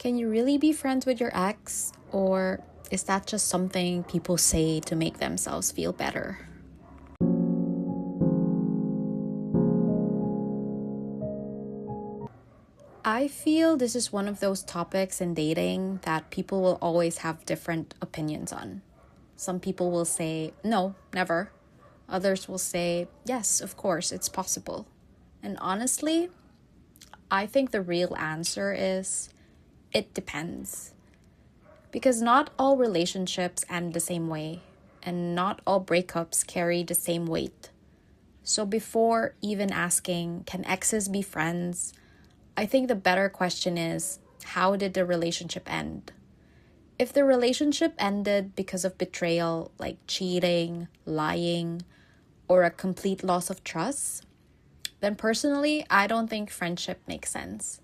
Can you really be friends with your ex, or is that just something people say to make themselves feel better? I feel this is one of those topics in dating that people will always have different opinions on. Some people will say, no, never. Others will say, yes, of course, it's possible. And honestly, I think the real answer is, it depends. Because not all relationships end the same way, and not all breakups carry the same weight. So before even asking, can exes be friends? I think the better question is, how did the relationship end? If the relationship ended because of betrayal, like cheating, lying, or a complete loss of trust, then personally, I don't think friendship makes sense.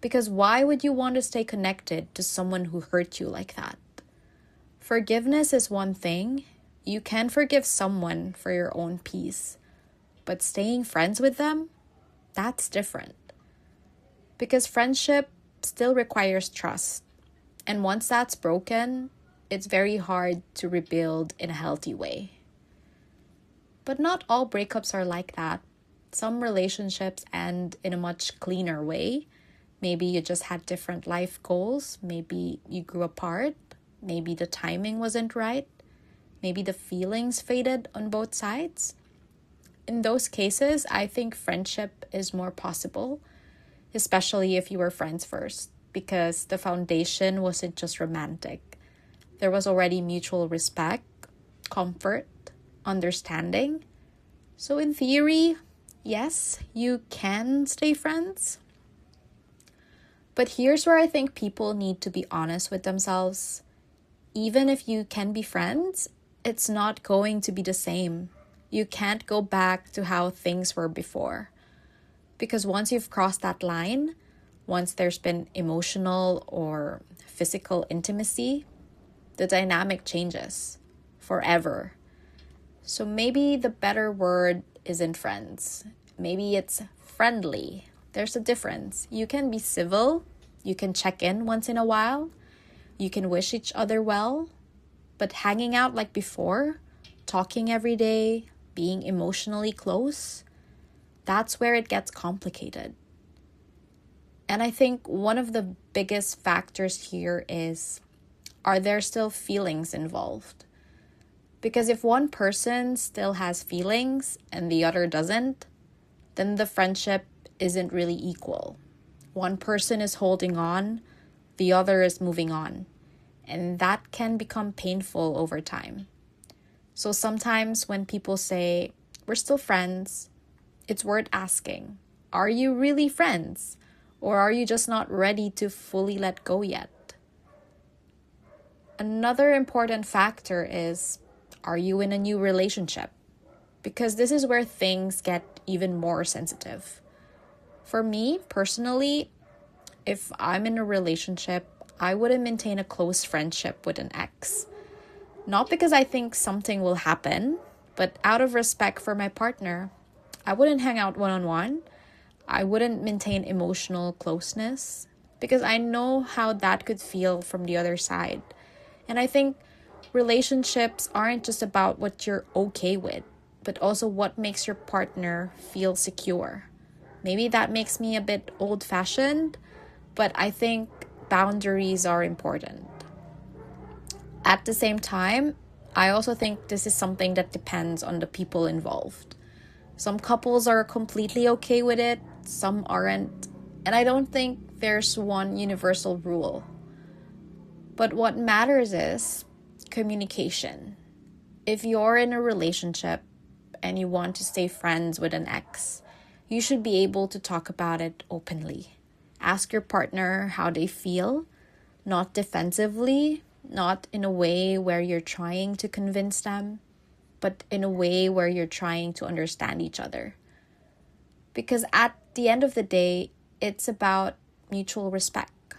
Because why would you want to stay connected to someone who hurt you like that? Forgiveness is one thing. You can forgive someone for your own peace. But staying friends with them, that's different. Because friendship still requires trust. And once that's broken, it's very hard to rebuild in a healthy way. But not all breakups are like that. Some relationships end in a much cleaner way. Maybe you just had different life goals. Maybe you grew apart. Maybe the timing wasn't right. Maybe the feelings faded on both sides. In those cases, I think friendship is more possible, especially if you were friends first, because the foundation wasn't just romantic. There was already mutual respect, comfort, understanding. So in theory, yes, you can stay friends. But here's where I think people need to be honest with themselves. Even if you can be friends, it's not going to be the same. You can't go back to how things were before. Because once you've crossed that line, once there's been emotional or physical intimacy, the dynamic changes forever. So maybe the better word isn't friends. Maybe it's friendly. There's a difference. You can be civil. You can check in once in a while. You can wish each other well. But hanging out like before, talking every day, being emotionally close, that's where it gets complicated. And I think one of the biggest factors here is, are there still feelings involved? Because if one person still has feelings and the other doesn't, then the friendship isn't really equal. One person is holding on, the other is moving on. And that can become painful over time. So sometimes when people say, we're still friends, it's worth asking, are you really friends? Or are you just not ready to fully let go yet? Another important factor is, are you in a new relationship? Because this is where things get even more sensitive. For me, personally, if I'm in a relationship, I wouldn't maintain a close friendship with an ex. Not because I think something will happen, but out of respect for my partner. I wouldn't hang out one-on-one. I wouldn't maintain emotional closeness because I know how that could feel from the other side. And I think relationships aren't just about what you're okay with, but also what makes your partner feel secure. Maybe that makes me a bit old-fashioned, but I think boundaries are important. At the same time, I also think this is something that depends on the people involved. Some couples are completely okay with it, some aren't, and I don't think there's one universal rule. But what matters is communication. If you're in a relationship and you want to stay friends with an ex, you should be able to talk about it openly. Ask your partner how they feel, not defensively, not in a way where you're trying to convince them, but in a way where you're trying to understand each other. Because at the end of the day, it's about mutual respect.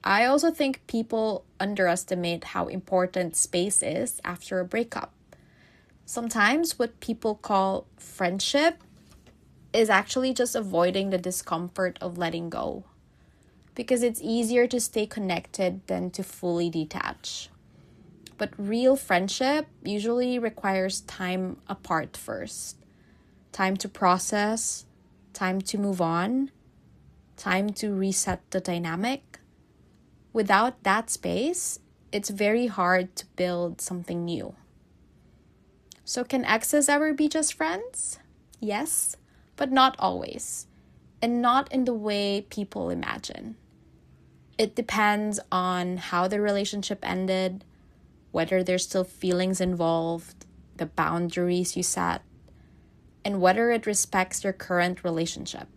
I also think people underestimate how important space is after a breakup. Sometimes what people call friendship is actually just avoiding the discomfort of letting go. because it's easier to stay connected than to fully detach. But real friendship usually requires time apart first. Time to process, time to move on, time to reset the dynamic. Without that space, it's very hard to build something new. So can exes ever be just friends? Yes, but not always. And not in the way people imagine. It depends on how the relationship ended, whether there's still feelings involved, the boundaries you set, and whether it respects your current relationship.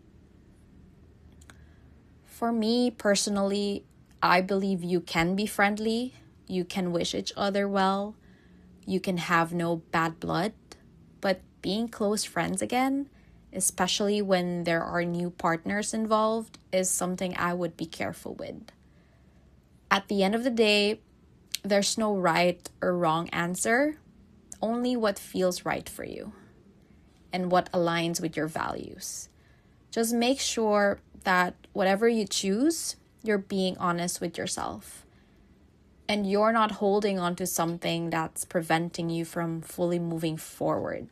For me personally, I believe you can be friendly, you can wish each other well, you can have no bad blood, but being close friends again, especially when there are new partners involved, is something I would be careful with. At the end of the day, there's no right or wrong answer, only what feels right for you and what aligns with your values. Just make sure that whatever you choose, you're being honest with yourself. And you're not holding on to something that's preventing you from fully moving forward.